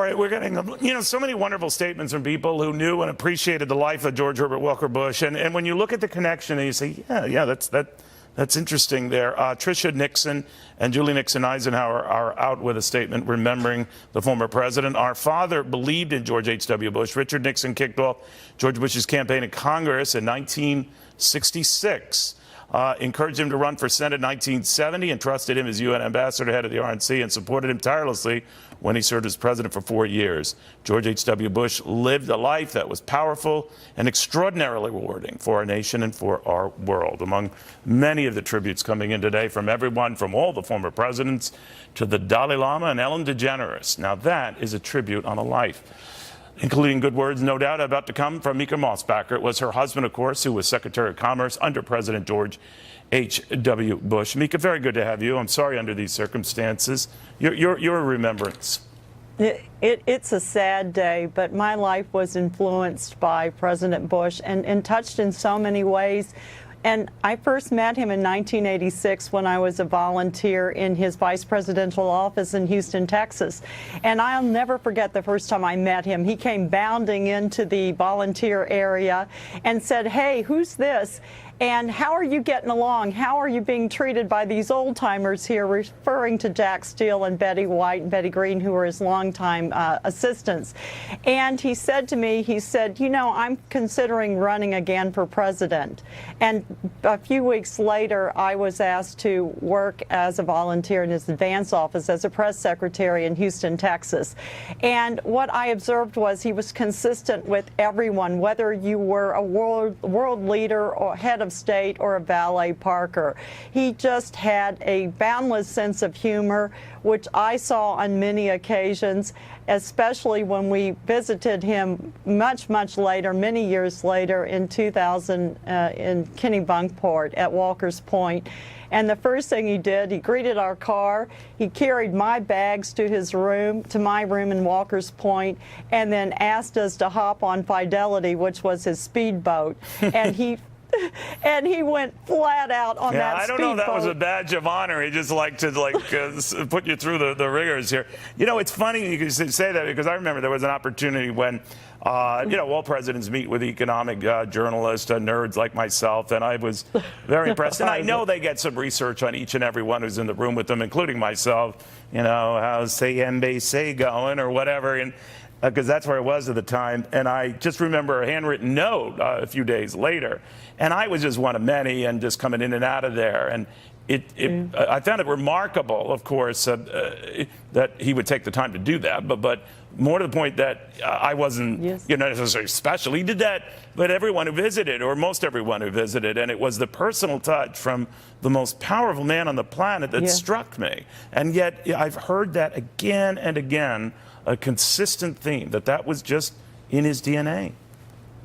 right, we're getting, so many wonderful statements from people who knew and appreciated the life of George Herbert Walker Bush. And when you look at the connection and you say, yeah, that's interesting there. Tricia Nixon and Julie Nixon Eisenhower are out with a statement remembering the former president. Our father believed in George H.W. Bush. Richard Nixon kicked off George Bush's campaign in Congress in 1966. Encouraged him to run for Senate in 1970, entrusted him as UN ambassador, head of the RNC, and supported him tirelessly when he served as president for 4 years. George H.W. Bush lived a life that was powerful and extraordinarily rewarding for our nation and for our world. Among many of the tributes coming in today from everyone from all the former presidents to the Dalai Lama and Ellen DeGeneres. Now that is a tribute on a life, including good words, no doubt, about to come from Mica Mosbacher. It was her husband, of course, who was Secretary of Commerce under President George H.W. Bush. Mica, very good to have you. I'm sorry under these circumstances. Your remembrance. It's a sad day, but my life was influenced by President Bush and touched in so many ways. And I first met him in 1986 when I was a volunteer in his vice presidential office in Houston, Texas. And I'll never forget the first time I met him. He came bounding into the volunteer area and said, "Hey, who's this? And how are you getting along? How are you being treated by these old-timers here?" referring to Jack Steele and Betty White and Betty Green, who were his longtime assistants. And he said to me, I'm considering running again for president. And a few weeks later, I was asked to work as a volunteer in his advance office as a press secretary in Houston, Texas. And what I observed was he was consistent with everyone, whether you were a world leader or head of state or a valet parker. He just had a boundless sense of humor, which I saw on many occasions, especially when we visited him much later, many years later, in 2000 in Kennebunkport at Walker's Point. And the first thing he did, he greeted our car, he carried my bags to my room in Walker's Point, and then asked us to hop on Fidelity, which was his speedboat. And he went flat out on that speedboat. I don't know if that was a badge of honor. He just liked to put you through the rigors here. It's funny you say that, because I remember there was an opportunity when, all presidents meet with economic journalists, nerds like myself, and I was very impressed. And I know they get some research on each and every one who's in the room with them, including myself. How's CNBC going or whatever, and because that's where I was at the time. And I just remember a handwritten note a few days later. And I was just one of many and just coming in and out of there. And I found it remarkable, of course, that he would take the time to do that. But more to the point that I wasn't necessarily special. He did that, but everyone who visited, or most everyone who visited, and it was the personal touch from the most powerful man on the planet that struck me. And yet I've heard that again and again, a consistent theme, that was just in his DNA.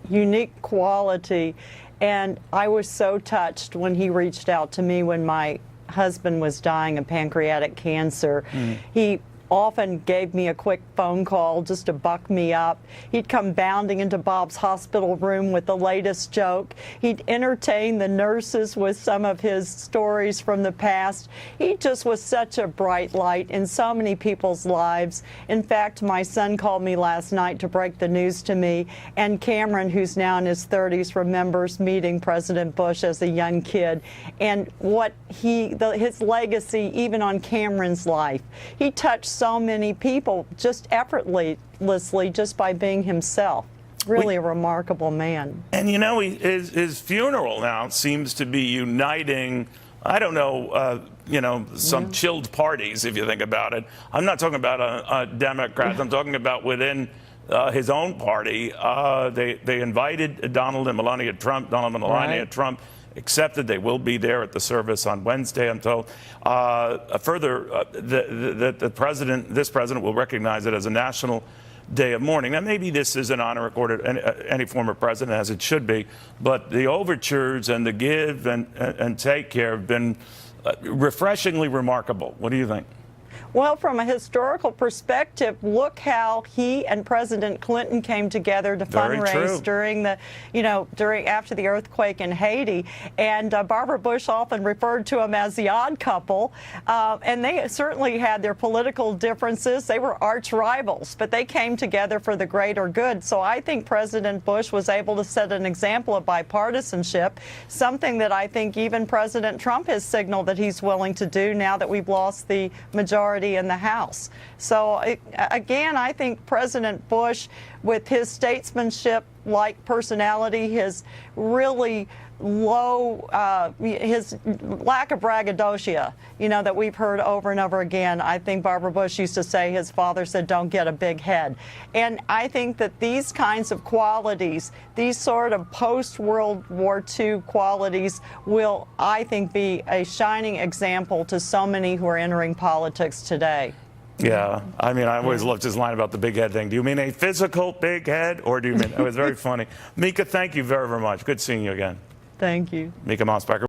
Unique quality. And I was so touched when he reached out to me when my husband was dying of pancreatic cancer. He often gave me a quick phone call just to buck me up. He'd come bounding into Bob's hospital room with the latest joke. He'd entertain the nurses with some of his stories from the past. He just was such a bright light in so many people's lives. In fact, my son called me last night to break the news to me, and Cameron, who's now in his 30s, remembers meeting President Bush as a young kid, and what his legacy, even on Cameron's life. He touched so many people just effortlessly, just by being himself. Really a remarkable man. And his funeral now seems to be uniting, I don't know, some chilled parties, if you think about it. I'm not talking about Democrats. I'm talking about within his own party. They invited Donald and Melania Trump. Donald and Melania Trump accepted. They will be there at the service on Wednesday, I'm told. Further, this president will recognize it as a national day of mourning. Now, maybe this is an honor accorded any former president, as it should be, but the overtures and the give and take care have been refreshingly remarkable. What do you think? Well, from a historical perspective, look how he and President Clinton came together to Very fundraise true. during the, after the earthquake in Haiti. And Barbara Bush often referred to him as the odd couple. And they certainly had their political differences. They were arch rivals, but they came together for the greater good. So I think President Bush was able to set an example of bipartisanship, something that I think even President Trump has signaled that he's willing to do now that we've lost the majority in the House. So again, I think President Bush, with his statesmanship-like personality, his really low, his lack of braggadocio, that we've heard over and over again. I think Barbara Bush used to say his father said, "Don't get a big head." And I think that these kinds of qualities, these sort of post-World War II qualities, will, I think, be a shining example to so many who are entering politics today. Yeah, I mean, I always loved his line about the big head thing. Do you mean a physical big head, or do you mean, it was very funny. Mica, thank you very, very much. Good seeing you again. Thank you. Mica Mosbacher.